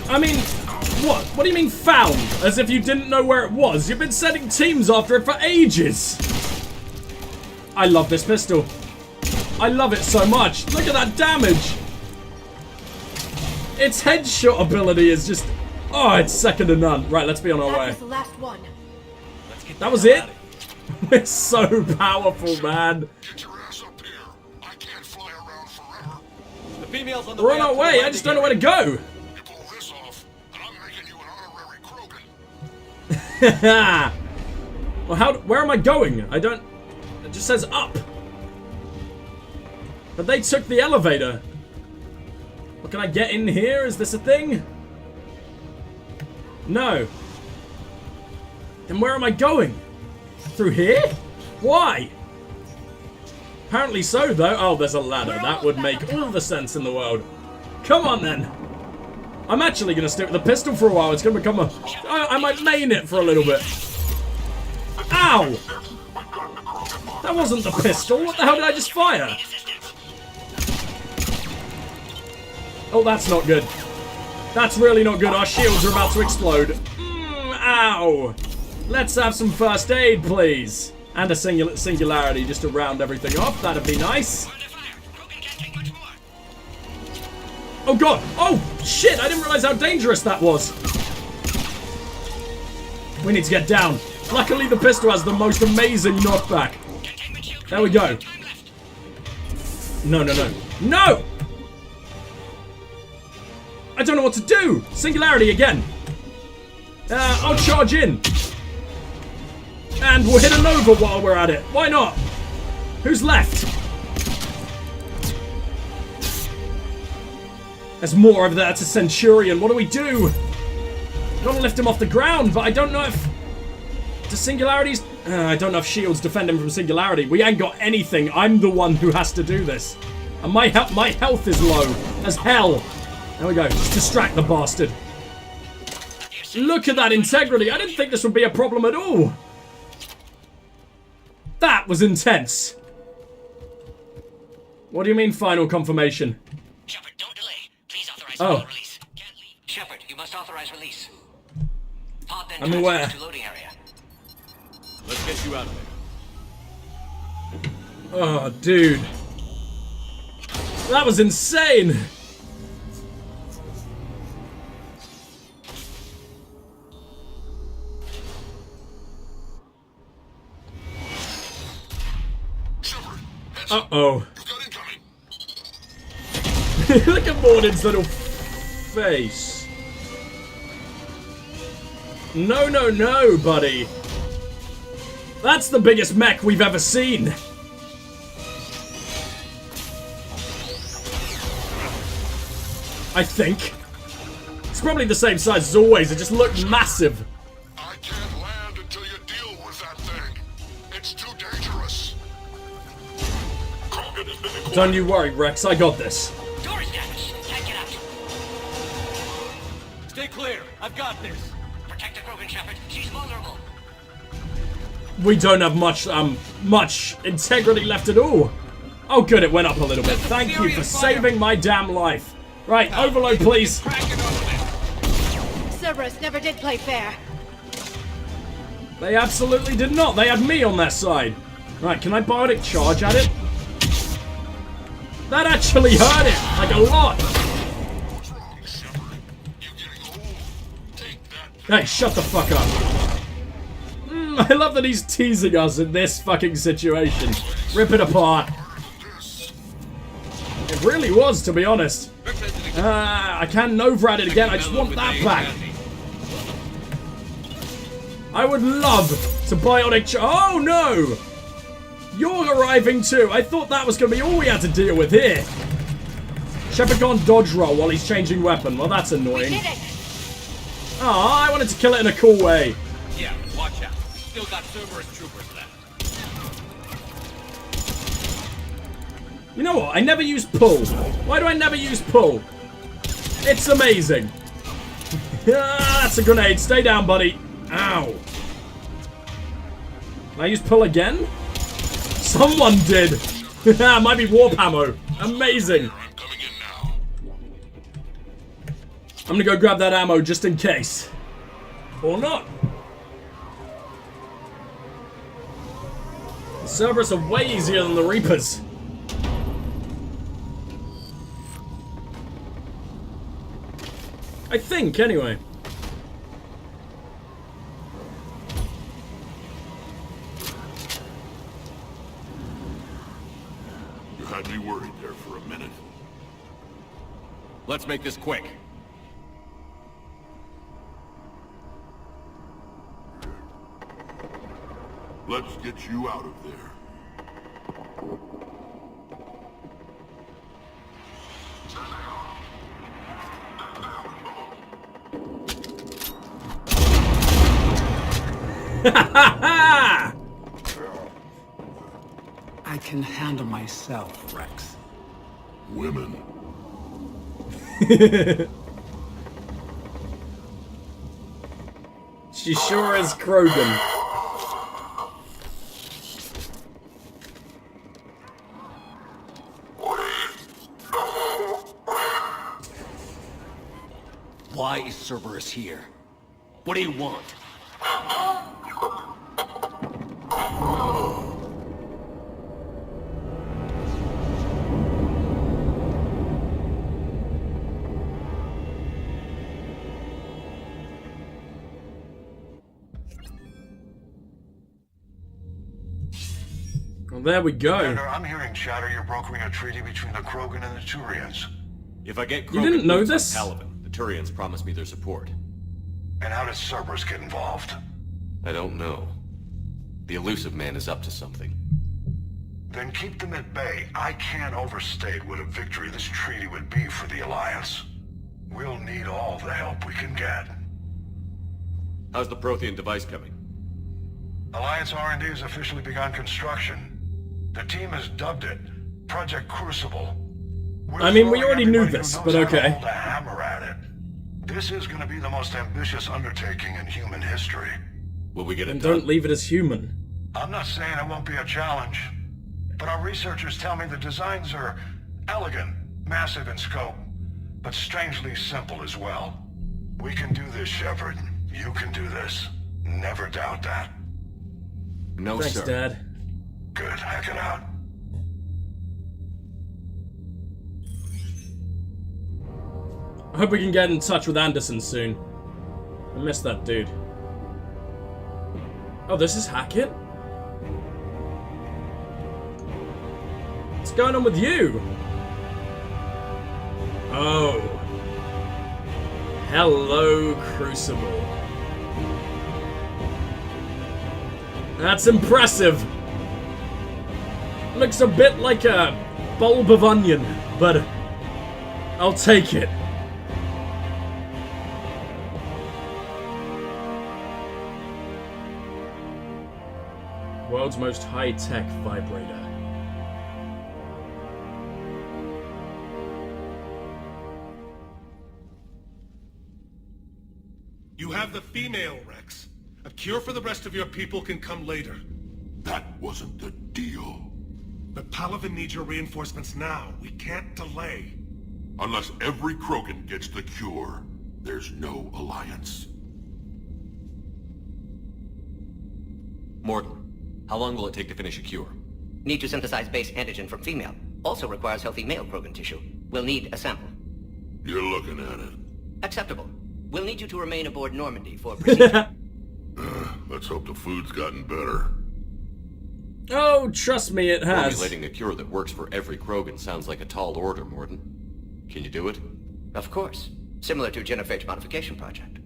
I mean, what? What do you mean found? As if you didn't know where it was? You've been sending teams after it for ages. I love this pistol. I love it so much. Look at that damage. Its headshot ability is just... Oh, it's second to none. Right, let's be on our way. That was the last one. That was it? It's so powerful, man. Get your ass up here. I can't fly around forever. The female's on the We're on our way. I just don't know where to go. You pull this off, and I'm making you an honorary Krogan. Well, where am I going? I don't... It just says up. But they took the elevator. Well, can I get in here? Is this a thing? No. Then where am I going? Through here? Why? Apparently so, though. Oh, there's a ladder. That would make all the sense in the world. Come on, then. I'm actually going to stick with the pistol for a while. It's going to become a... I might main it for a little bit. Ow! That wasn't the pistol. What the hell did I just fire? Oh, that's not good. That's really not good. Our shields are about to explode. Ow! Let's have some first aid, please. And a singularity just to round everything off. That'd be nice. Oh, God. Oh, shit. I didn't realize how dangerous that was. We need to get down. Luckily, the pistol has the most amazing knockback. There we go. No, no, no. No! I don't know what to do. Singularity again. I'll charge in. And we'll hit a Nova while we're at it. Why not? Who's left? There's more of that. It's a Centurion. What do we do? Gotta lift him off the ground, but I don't know if... The singularities... I don't know if shields defend him from singularity. We ain't got anything. I'm the one who has to do this. And my health is low as hell. There we go. Just distract the bastard. Look at that integrity. I didn't think this would be a problem at all. That was intense. What do you mean final confirmation? Shepard, don't delay. Please authorize Oh. release. Can't leave. Shepard, you must authorize release. Pod then I'm aware. to loading area. Let's get you out of there. Oh, dude. That was insane. Uh-oh. Look at Mordin's little face. No, no, no, buddy. That's the biggest mech we've ever seen. I think. It's probably the same size as always. It just looked massive. I can't land until you deal with that thing. It's too dangerous. Krogan has been acquired. Don't you worry, Wrex. I got this. Door is damaged. Can't get out. Stay clear. I've got this. Protect the Krogan, Shepard. She's vulnerable. We don't have much integrity left at all. Oh, good. It went up a little bit. Thank you for saving my damn life. Right, overload, please. Cerberus never did play fair. They absolutely did not. They had me on their side. Right, can I biotic charge at it? That actually hurt it, like a lot. Hey, shut the fuck up. I love that he's teasing us in this fucking situation. Rip it apart. It really was, to be honest. I can Nova at it again. I just want that back. I would love to biotic oh no! You're arriving too. I thought that was going to be all we had to deal with here. Shepard can't dodge roll while he's changing weapon. Well, that's annoying. Ah, I wanted to kill it in a cool way. Yeah, watch out. Still got Cerberus troopers left. You know what? I never use pull. Why do I never use pull? It's amazing. Ah, that's a grenade. Stay down, buddy. Ow. Can I use pull again? Someone did. Might be warp ammo. Amazing. I'm coming in now. I'm gonna go grab that ammo just in case. Or not. The Cerberus are way easier than the Reapers. I think, anyway. You had me worried there for a minute. Let's make this quick. Let's get you out of there. I can handle myself, Wrex. Women. She sure is Krogan. Why is Cerberus here? What do you want? Well, there we go. Commander, I'm hearing chatter you're brokering a treaty between the Krogan and the Turians. If I get Krogan You didn't know boots on this? Palaven, the Turians promise me their support. And how does Cerberus get involved? I don't know. The elusive man is up to something. Then keep them at bay. I can't overstate what a victory this treaty would be for the Alliance. We'll need all the help we can get. How's the Prothean device coming? Alliance R&D has officially begun construction. The team has dubbed it Project Crucible. We're I mean, we throwing already knew everybody who this, knows but how to okay. hold a hammer at it. This is going to be the most ambitious undertaking in human history. Will we get it And done? don't leave it as human. I'm not saying it won't be a challenge, but our researchers tell me the designs are elegant, massive in scope, but strangely simple as well. We can do this, Shepard. You can do this. Never doubt that. No, Thanks, sir. Dad. Good, hack it out. I hope we can get in touch with Anderson soon. I miss that dude. Oh, this is Hackett? What's going on with you? Oh. Hello, Crucible. That's impressive. Looks a bit like a bulb of onion, but I'll take it. World's most high-tech vibrator. You have the female, Wrex. A cure for the rest of your people can come later. That wasn't the deal. But Palaven needs your reinforcements now. We can't delay. Unless every Krogan gets the cure, there's no alliance. Mordin, how long will it take to finish a cure? Need to synthesize base antigen from female. Also requires healthy male Krogan tissue. We'll need a sample. You're looking at it. Acceptable. We'll need you to remain aboard Normandy for procedure. Let's hope the food's gotten better. Oh, trust me, it has. Formulating a cure that works for every Krogan sounds like a tall order, Mordin. Can you do it? Of course. Similar to genophage modification project.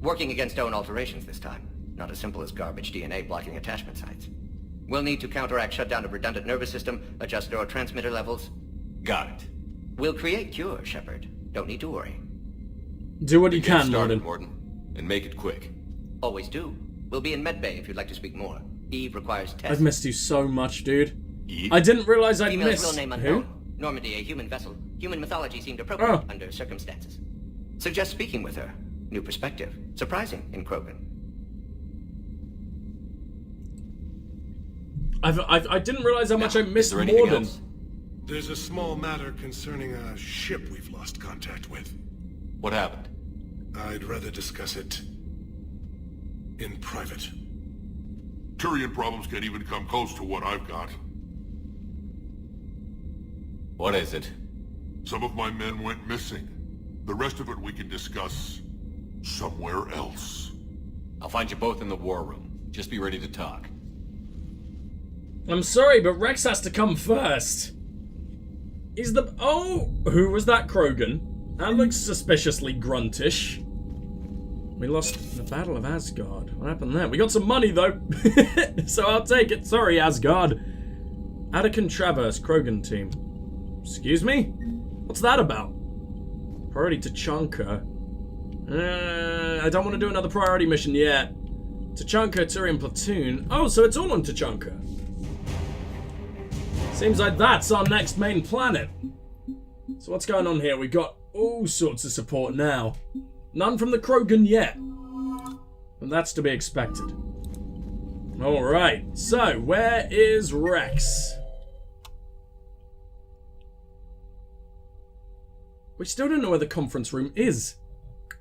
Working against own alterations this time. Not as simple as garbage DNA blocking attachment sites. We'll need to counteract shutdown of redundant nervous system, adjust neurotransmitter levels. Got it. We'll create cure, Shepard. Don't need to worry. Do what you Get can, started, Mordin. Mordin. And make it quick. Always do. We'll be in medbay if you'd like to speak more. Eve requires tests. I've missed you so much, dude. Eve? I didn't realize I'd Female's missed. real name Who? unknown. Normandy, a human vessel. Human mythology seemed appropriate Oh. under circumstances. Suggest speaking with her. New perspective. Surprising in Krogan. I didn't realize how much I missed Is there anything Mordin. else? There's a small matter concerning a ship we've lost contact with. What happened? I'd rather discuss it in private. Turian problems can't even come close to what I've got. What is it? Some of my men went missing. The rest of it we can discuss somewhere else. I'll find you both in the war room. Just be ready to talk. I'm sorry, but Wrex has to come first. He's the... Oh! Who was that Krogan? That looks suspiciously gruntish. We lost the Battle of Asgard. What happened there? We got some money, though. So I'll take it. Sorry, Asgard. Anakin Traverse, Krogan team. Excuse me? What's that about? Priority Tachanka. I don't want to do another priority mission yet. Tachanka, Turian platoon. Oh, so it's all on Tachanka. Seems like that's our next main planet. So what's going on here? We've got all sorts of support now. None from the Krogan yet. And that's to be expected. Alright, so where is Wrex? We still don't know where the conference room is.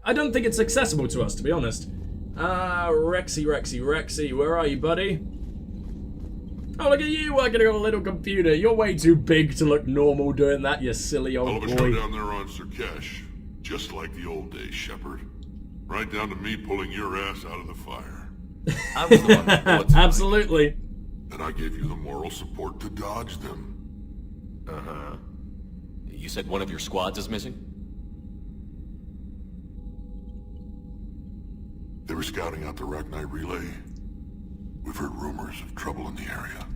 I don't think it's accessible to us, to be honest. Rexy, where are you, buddy? Oh, look at you working on a little computer. You're way too big to look normal doing that, you silly old Hell of a boy. show down there on Sirkesh. Just like the old days, Shepard. Right down to me pulling your ass out of the fire. I was the one with bullets. Absolutely. And I gave you the moral support to dodge them. Uh-huh. You said one of your squads is missing? They were scouting out the Rachni relay. We've heard rumors of trouble in the area.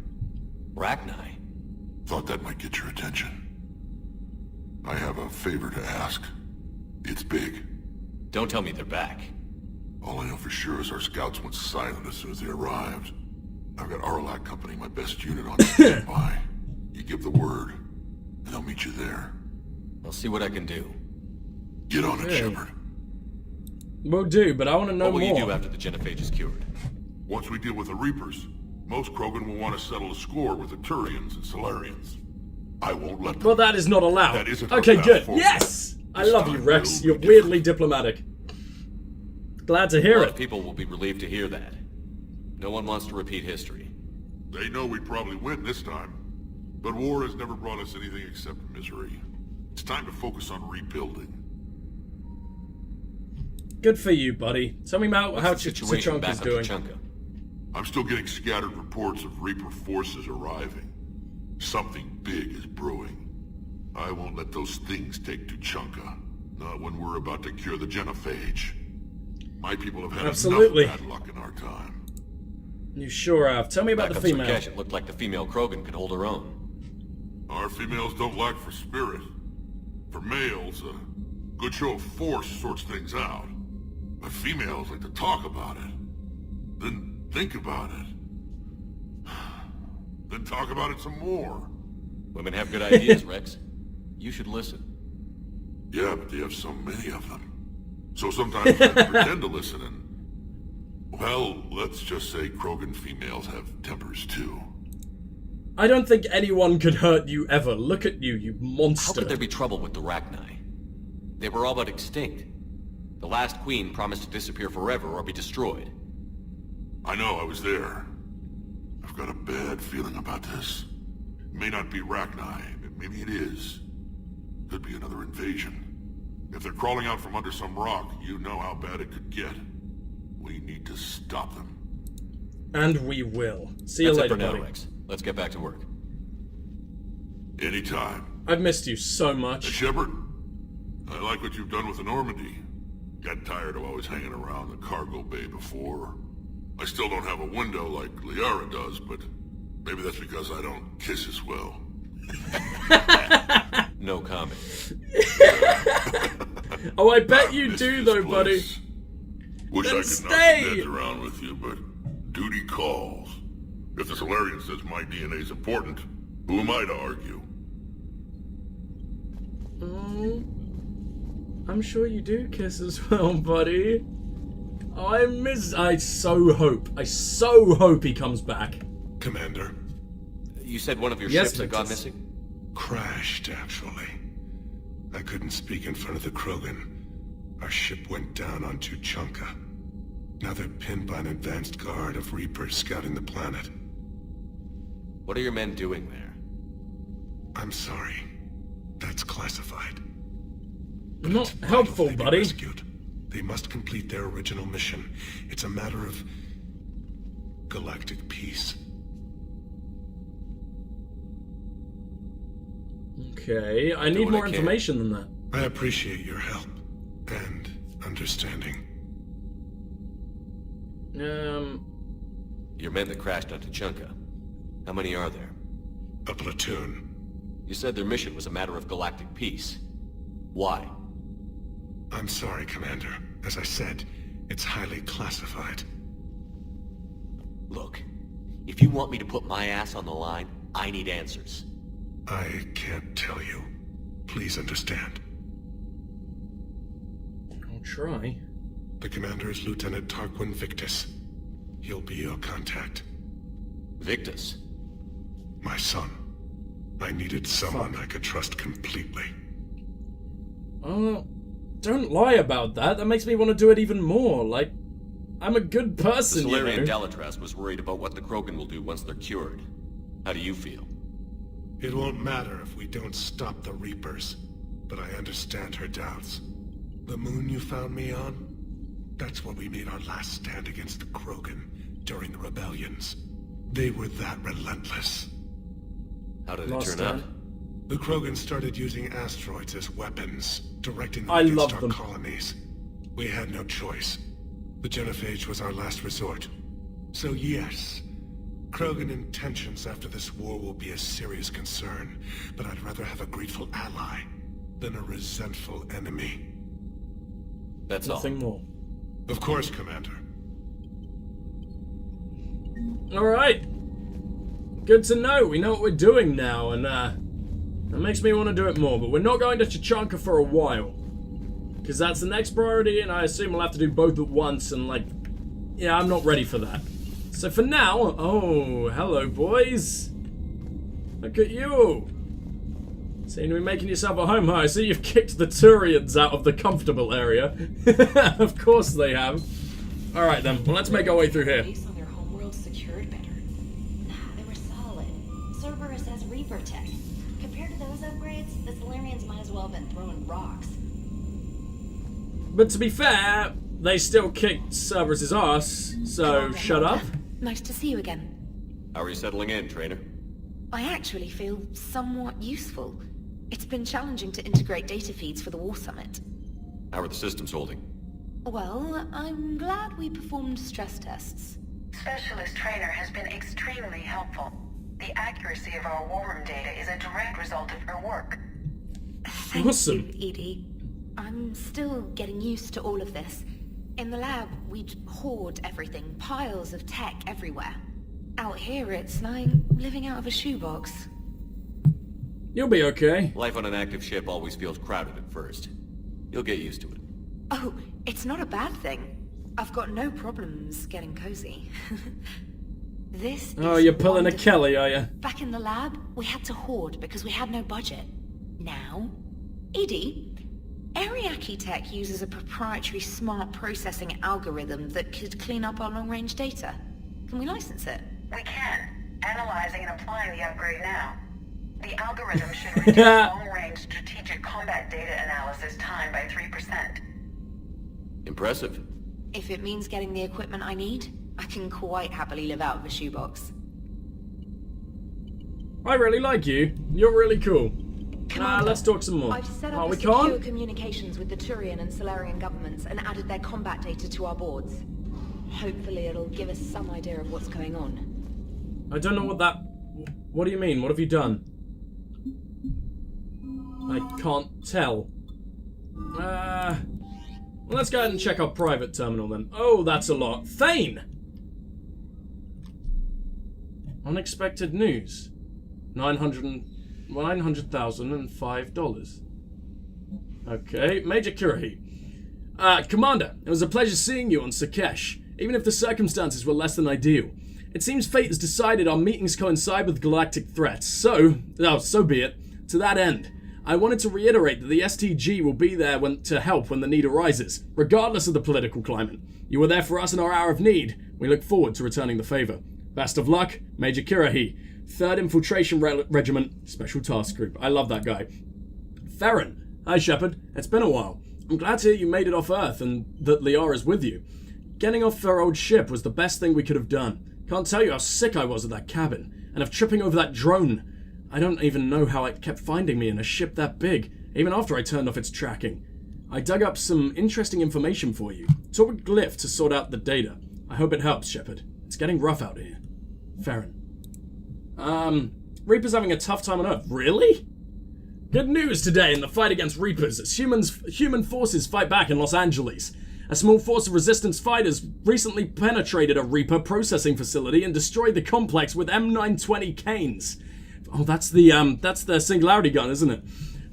Rachni? Thought that might get your attention. I have a favor to ask. It's big. Don't tell me they're back. All I know for sure is our scouts went silent as soon as they arrived. I've got Arlac Company, my best unit on standby. You give the word, and I'll meet you there. I'll see what I can do. Get on it, Okay. Shepard. Will do, but I want to know What will more. you do after the genophage is cured? Once we deal with the Reapers, most Krogan will want to settle a score with the Turians and Salarians. I won't let them. Well, that is not allowed. That isn't our Okay, path good. forward. Yes! I This love you, time Wrex. will You're be weirdly diplomatic. Glad to A hear lot it. of people will be relieved to hear that. No one wants to repeat history. They know we'd probably win this time. But war has never brought us anything except misery. It's time to focus on rebuilding. Good for you, buddy. Tell me about What's how the situation back Tachanka's on doing. Tachanka? I'm still getting scattered reports of Reaper forces arriving. Something big is brewing. I won't let those things take Tachanka. Not when we're about to cure the genophage. My people have had Absolutely. enough bad luck in our time. You sure have. Tell me about Back the on female. Sirkesh, it looked like the female Krogan could hold her own. Our females don't lack for spirit. For males, a good show of force sorts things out. But females like to talk about it. Then think about it. Then talk about it some more. Women have good ideas, Wrex. You should listen. Yeah, but they have so many of them. So sometimes I pretend to listen and... Well, let's just say Krogan females have tempers too. I don't think anyone could hurt you ever. Look at you, you How monster. could there be trouble with the Rachni? They were all but extinct. The last queen promised to disappear forever or be destroyed. I know, I was there. I've got a bad feeling about this. It may not be Rachni, but maybe it is. Could be another invasion. If they're crawling out from under some rock, you know how bad it could get. We need to stop them. And we will. See you That's it later, for now, buddy. Wrex. Let's get back to work. Anytime. I've missed you so Hey, much. Shepard, I like what you've done with the Normandy. Got tired of always hanging around the cargo bay before. I still don't have a window like Liara does, but maybe that's because I don't kiss as well. No comment. Oh, I bet I you miss do, this though, buddy. place. Wish Then I could knock stay. some heads around with you, but duty calls. If the Salarian says my DNA's important, who am I to argue? I'm sure you do kiss as well, buddy. Oh, I so hope he comes back. Commander, You said one of your Yes, ships had gone Victus. missing? crashed, actually. I couldn't speak in front of the Krogan. Our ship went down on Tuchanka. Now they're pinned by an advanced guard of Reapers scouting the planet. What are your men doing there? I'm sorry. That's classified. Not It's helpful, vital they be buddy. rescued. They must complete their original mission. It's a matter of galactic peace. Okay, I Do need what more I can. information than that. I appreciate your help and understanding. Your men that crashed on Tuchanka. How many are there? A platoon. You said their mission was a matter of galactic peace. Why? I'm sorry, Commander. As I said, it's highly classified. Look, if you want me to put my ass on the line, I need answers. I can't tell you. Please understand. I'll try. The commander is Lieutenant Tarquin Victus. He'll be your contact. Victus. My son. I needed someone I could trust completely. Oh, don't lie about that. That makes me want to do it even more. Like, I'm a good The person, you Salarian know. Delatras was worried about what the Krogan will do once they're cured. How do you feel? It won't matter if we don't stop the Reapers, but I understand her doubts. The moon you found me on? That's where we made our last stand against the Krogan during the rebellions. They were that relentless. How did it Last turn out? time. The Krogan started using asteroids as weapons, directing them I against love our them. colonies. We had no choice. The genophage was our last resort. So yes, Krogan intentions after this war will be a serious concern, but I'd rather have a grateful ally than a resentful enemy. That's Nothing all. more. Of course, Commander. Alright. Good to know. We know what we're doing now, and that makes me want to do it more. But we're not going to Tuchanka for a while. Because that's the next priority, and I assume we'll have to do both at once, and like... Yeah, I'm not ready for that. So for now... Oh, hello, boys. Look at you. Seem to be making yourself at home, huh? I see you've kicked the Turians out of the comfortable area. Of course they have. Alright then, well let's make our way through here. Based on their homeworld secured better. Nah, they were solid. Cerberus has Reaper tech. Compared to those upgrades, the Salarians might as well have been throwing rocks. But to be fair, they still kicked Cerberus's ass, so shut up. Nice to see you again. How are you settling in, trainer? I actually feel somewhat useful. It's been challenging to integrate data feeds for the War Summit. How are the systems holding? Well, I'm glad we performed stress tests. Specialist Trainer has been extremely helpful. The accuracy of our war room data is a direct result of her work. Thank Awesome. you, Edie. I'm still getting used to all of this. In the lab, we'd hoard everything, piles of tech everywhere. Out here, it's like living out of a shoebox. You'll be okay. Life on an active ship always feels crowded at first. You'll get used to it. Oh, it's not a bad thing. I've got no problems getting cozy. This Oh, is you're pulling a wonderful. Kelly, are you? Back in the lab, we had to hoard because we had no budget. Now, Edie, Ariake Tech uses a proprietary smart processing algorithm that could clean up our long-range data. Can we license it? We can. Analyzing and applying the upgrade now. The algorithm should reduce long-range strategic combat data analysis time by 3%. Impressive. If it means getting the equipment I need, I can quite happily live out of a shoebox. I really like you. You're really cool. Commander, Let's talk some more. I've set Oh, up we secure can't? communications with the Turian and Salarian governments and added their combat data to our boards. Hopefully it'll give us some idea of what's going on. I don't know what that... What do you mean? What have you done? I can't tell. Let's go ahead and check our private terminal then. Oh, that's a lot. Thane! Unexpected news. $900,005. Okay, Major Kurahi. Commander, it was a pleasure seeing you on Sakesh, even if the circumstances were less than ideal. It seems fate has decided our meetings coincide with galactic threats, so be it. To that end, I wanted to reiterate that the STG will be there to help when the need arises, regardless of the political climate. You were there for us in our hour of need. We look forward to returning the favor. Best of luck, Major Kirahi, 3rd Infiltration Regiment, Special Task Group. I love that guy. Theron. Hi, Shepard. It's been a while. I'm glad to hear you made it off Earth and that Liara's with you. Getting off our old ship was the best thing we could have done. Can't tell you how sick I was of that cabin, and of tripping over that drone. I don't even know how it kept finding me in a ship that big, even after I turned off its tracking. I dug up some interesting information for you. Talk with Glyph to sort out the data. I hope it helps, Shepard. It's getting rough out here. Farron. Reaper's having a tough time on Earth. Really? Good news today in the fight against Reapers as human forces fight back in Los Angeles. A small force of resistance fighters recently penetrated a Reaper processing facility and destroyed the complex with M920 canes. Oh, that's the Singularity gun, isn't it?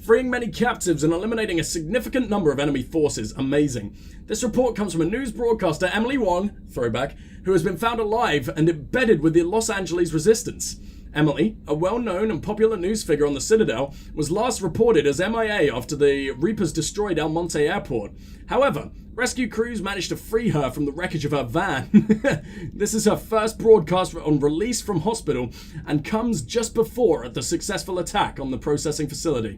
Freeing many captives and eliminating a significant number of enemy forces. Amazing. This report comes from a news broadcaster, Emily Wong, throwback, who has been found alive and embedded with the Los Angeles resistance. Emily, a well-known and popular news figure on the Citadel, was last reported as MIA after the Reapers destroyed El Monte Airport. However, rescue crews managed to free her from the wreckage of her van. This is her first broadcast on release from hospital and comes just before the successful attack on the processing facility.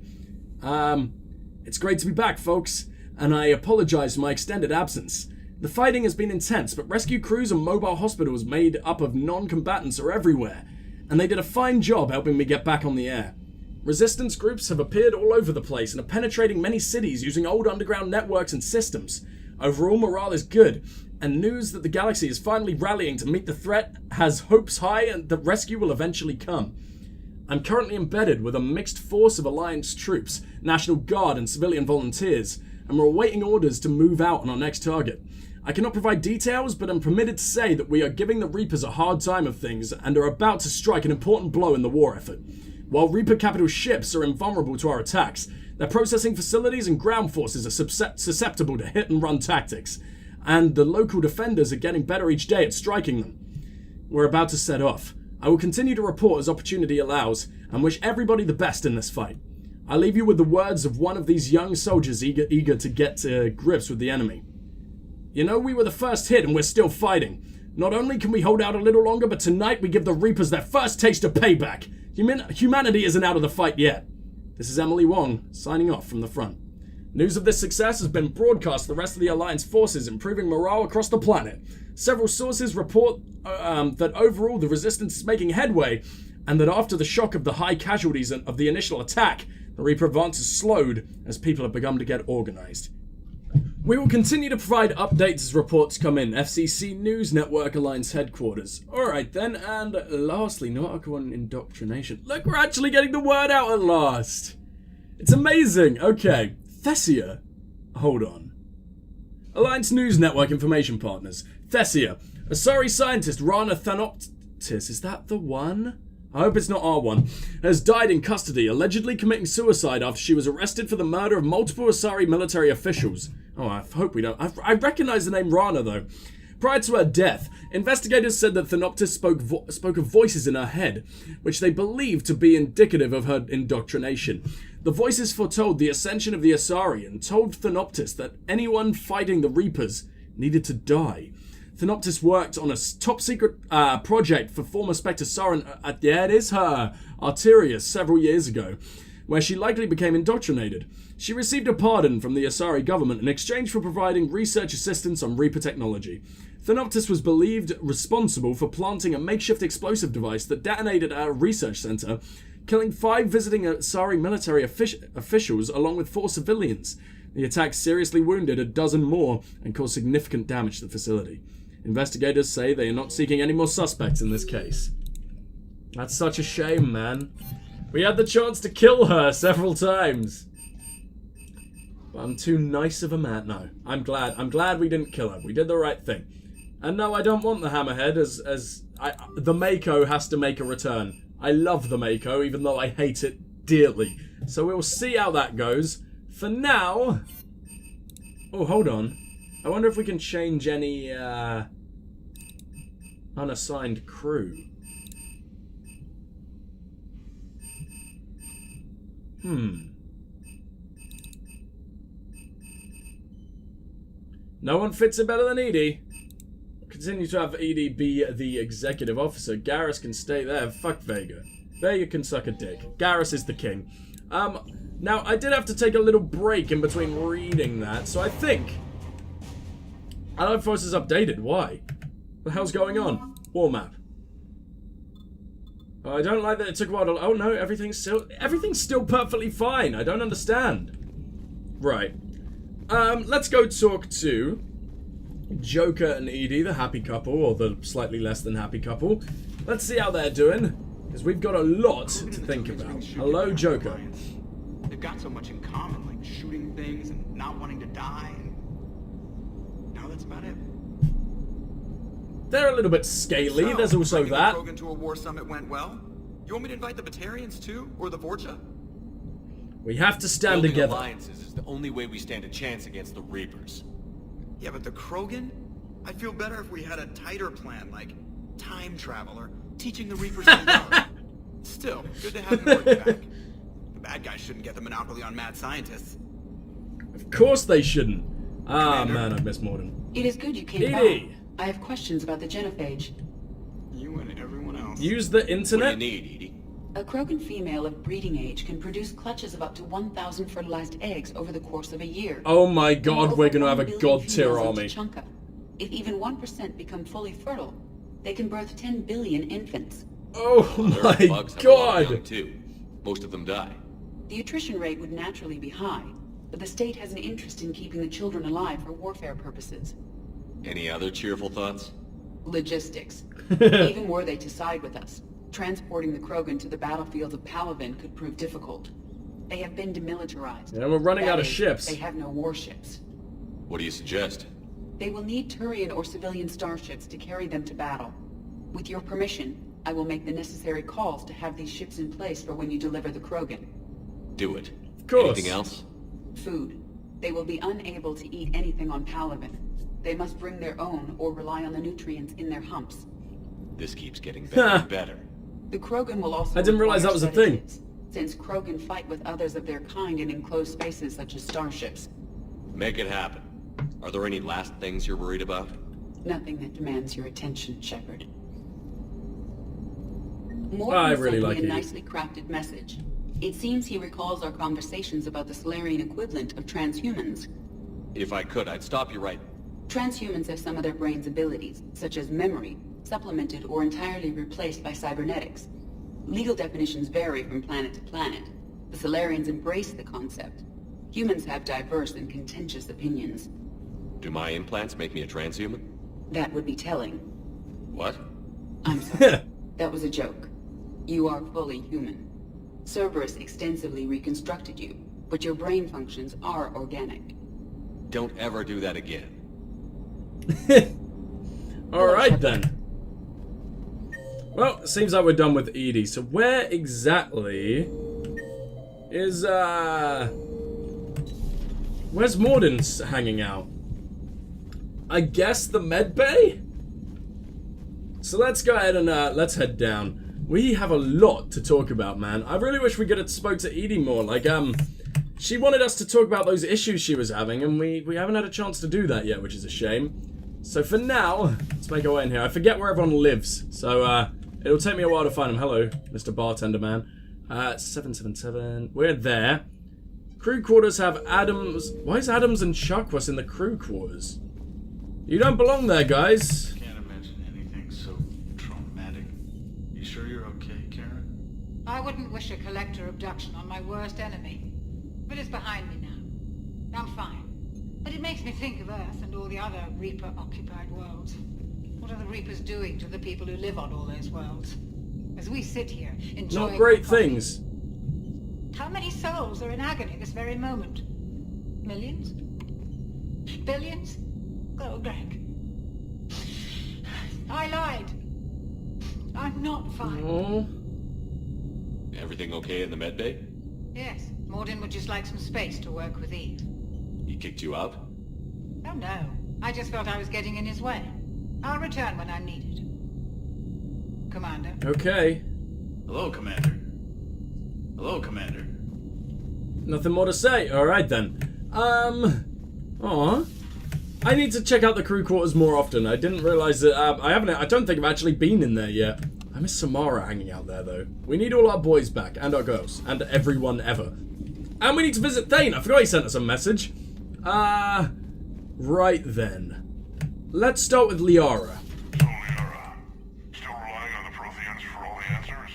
It's great to be back, folks, and I apologize for my extended absence. The fighting has been intense, but rescue crews and mobile hospitals made up of non-combatants are everywhere, and they did a fine job helping me get back on the air. Resistance groups have appeared all over the place and are penetrating many cities using old underground networks and systems. Overall, morale is good, and news that the galaxy is finally rallying to meet the threat has hopes high and that rescue will eventually come. I'm currently embedded with a mixed force of Alliance troops, National Guard and civilian volunteers, and we're awaiting orders to move out on our next target. I cannot provide details, but I'm permitted to say that we are giving the Reapers a hard time of things and are about to strike an important blow in the war effort. While Reaper capital ships are invulnerable to our attacks, their processing facilities and ground forces are susceptible to hit-and-run tactics, and the local defenders are getting better each day at striking them. We're about to set off. I will continue to report as opportunity allows, and wish everybody the best in this fight. I leave you with the words of one of these young soldiers eager to get to grips with the enemy. You know, we were the first hit and we're still fighting. Not only can we hold out a little longer, but tonight we give the Reapers their first taste of payback. Humanity isn't out of the fight yet. This is Emily Wong, signing off from the front. News of this success has been broadcast to the rest of the Alliance forces, improving morale across the planet. Several sources report that overall the Resistance is making headway, and that after the shock of the high casualties of the initial attack, the Reaper advance is slowed as people have begun to get organized. We will continue to provide updates as reports come in. FCC News Network Alliance headquarters. Alright then, and lastly, no article on indoctrination. Look, we're actually getting the word out at last. It's amazing. Okay, Thessia. Hold on. Alliance News Network information partners. Thessia. Asari scientist Rana Thanoptis. Is that the one? I hope it's not R1, has died in custody, allegedly committing suicide after she was arrested for the murder of multiple Asari military officials. Oh, I hope we don't. I recognize the name Rana, though. Prior to her death, investigators said that Thanoptis spoke of voices in her head, which they believed to be indicative of her indoctrination. The voices foretold the ascension of the Asari and told Thanoptis that anyone fighting the Reapers needed to die. Thanoptis worked on a top-secret project for former Spectre Soren, yeah, it is her, Arterius, several years ago, where she likely became indoctrinated. She received a pardon from the Asari government in exchange for providing research assistance on Reaper technology. Thanoptis was believed responsible for planting a makeshift explosive device that detonated at a research center, killing 5 visiting Asari military officials along with 4 civilians. The attack seriously wounded a dozen more and caused significant damage to the facility. Investigators say they are not seeking any more suspects in this case. That's such a shame, man. We had the chance to kill her several times. But I'm too nice of a man. No, I'm glad we didn't kill her. We did the right thing. And no, I don't want the Hammerhead the Mako has to make a return. I love the Mako, even though I hate it dearly. So we'll see how that goes. For now... Oh, hold on. I wonder if we can change any unassigned crew. No one fits it better than Edie. Continue to have Edie be the executive officer. Garrus can stay there. Fuck Vega. Vega can suck a dick. Garrus is the king. Now, I did have to take a little break in between reading that, so I think Allied Forces updated. Why? What the hell's going on? War map. Oh, I don't like that it took a while to... Oh no, everything's still perfectly fine. I don't understand. Right. Let's go talk to Joker and Edie, the happy couple, or the slightly less than happy couple. Let's see how they're doing, because we've got a lot to think about. Hello, Joker. They've got so much in common, like shooting things and not wanting to die. And now that's about it. They're a little bit scaly. There's also that. The Krogan to a war summit went well. You want me to invite the Batarians too, or the Vorcha? We have to stand Building together. Alliances is the only way we stand a chance against the Reapers. Yeah, but the Krogan? I'd feel better if we had a tighter plan, like time travel or teaching the Reapers to love. Still, good to have them work back. The bad guys shouldn't get the monopoly on mad scientists. Of course they shouldn't. Ah, Commander. man, I miss Mordin. It is good you came Edie! back. I have questions about the genophage. You and everyone else. Use the What do internet? you need, Edie? A Krogan female of breeding age can produce clutches of up to 1,000 fertilized eggs over the course of a year. Oh my And god, over we're gonna 1 have a billion god tier females army. of Tachanka. If even 1% become fully fertile, they can birth 10 billion infants. Oh There are my bugs have a lot of young, god! too. Most of them die. The attrition rate would naturally be high, but the state has an interest in keeping the children alive for warfare purposes. Any other cheerful thoughts? Logistics. Even were they to side with us, transporting the Krogan to the battlefields of Palaven could prove difficult. They have been demilitarized. Yeah, we're running That out of is, ships. They have no warships. What do you suggest? They will need Turian or civilian starships to carry them to battle. With your permission, I will make the necessary calls to have these ships in place for when you deliver the Krogan. Do it. Of course. Anything else? Food. They will be unable to eat anything on Palaven. They must bring their own or rely on the nutrients in their humps. This keeps getting better and better. The Krogan will also I didn't realize that was a require thing. sedatives, since Krogan fight with others of their kind in enclosed spaces such as starships. Make it happen. Are there any last things you're worried about? Nothing that demands your attention, Shepard. I Mordin really sent like me a it. nicely crafted message. It seems he recalls our conversations about the salarian equivalent of transhumans. If I could, I'd stop you right... Transhumans have some of their brain's abilities, such as memory, supplemented or entirely replaced by cybernetics. Legal definitions vary from planet to planet. The Salarians embrace the concept. Humans have diverse and contentious opinions. Do my implants make me a transhuman? That would be telling. What? I'm sorry. That was a joke. You are fully human. Cerberus extensively reconstructed you, but your brain functions are organic. Don't ever do that again. Alright then. Well, it seems like we're done with Edie. So where exactly is, where's Mordin hanging out? I guess the med bay? So let's go ahead and, let's head down. We have a lot to talk about, man. I really wish we could have spoke to Edie more. Like, she wanted us to talk about those issues she was having, and we haven't had a chance to do that yet, which is a shame. So for now, let's make our way in here. I forget where everyone lives, so it'll take me a while to find them. Hello, Mr. Bartender Man. 777. We're there. Crew quarters have Adams. Why is Adams and Chuckwas in the crew quarters? You don't belong there, guys. Can't imagine anything so traumatic. You sure you're okay, Karen? I wouldn't wish a collector abduction on my worst enemy. But it's behind me now. I'm fine. But it makes me think of Earth and all the other Reaper-occupied worlds. What are the Reapers doing to the people who live on all those worlds? As we sit here, enjoying... Not great coffee, things. how many souls are in agony this very moment? Millions? Billions? Oh, Greg. I lied. I'm not fine. Oh. Everything okay in the medbay? Yes, Mordin would just like some space to work with Eve. He kicked you out? Oh no, I just felt I was getting in his way. I'll return when I'm needed. Commander. Okay. Hello, Commander. Hello, Commander. Nothing more to say. Alright then. Aw. I need to check out the crew quarters more often. I didn't realize that I don't think I've actually been in there yet. I miss Samara hanging out there though. We need all our boys back and our girls and everyone ever. And we need to visit Thane. I forgot he sent us a message. Right then. Let's start with Liara. So, Liara, still relying on the Protheans for all the answers?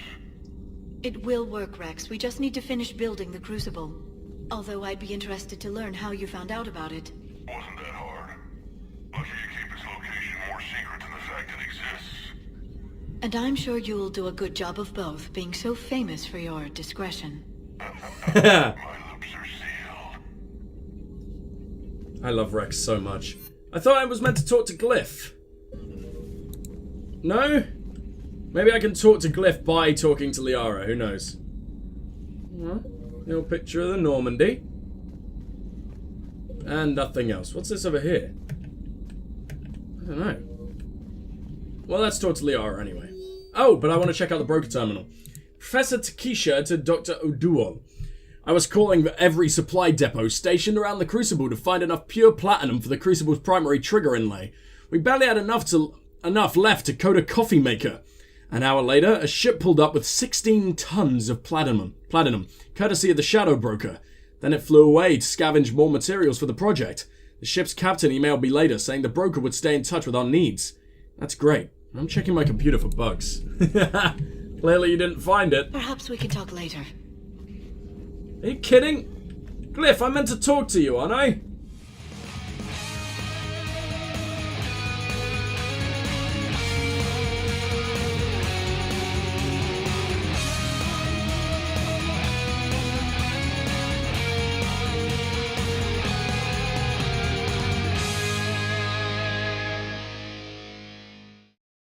It will work, Wrex. We just need to finish building the Crucible. Although I'd be interested to learn how you found out about it. Wasn't that hard. Lucky you keep its location more secret than the fact it exists. And I'm sure you'll do a good job of both, being so famous for your discretion. My lips are sealed. I love Wrex so much. I thought I was meant to talk to Glyph. No? Maybe I can talk to Glyph by talking to Liara, who knows? Little picture of the Normandy. And nothing else. What's this over here? I don't know. Well, let's talk to Liara anyway. Oh, but I want to check out the broker terminal. Professor Takesha to Dr. O'Duol. I was calling every supply depot stationed around the Crucible to find enough pure platinum for the Crucible's primary trigger inlay. We barely had enough left to coat a coffee maker. An hour later, a ship pulled up with 16 tons of platinum, courtesy of the Shadow Broker. Then it flew away to scavenge more materials for the project. The ship's captain emailed me later saying the broker would stay in touch with our needs. That's great. I'm checking my computer for bugs. Clearly you didn't find it. Perhaps we can talk later. Are you kidding? Glyph, I meant to talk to you, aren't I?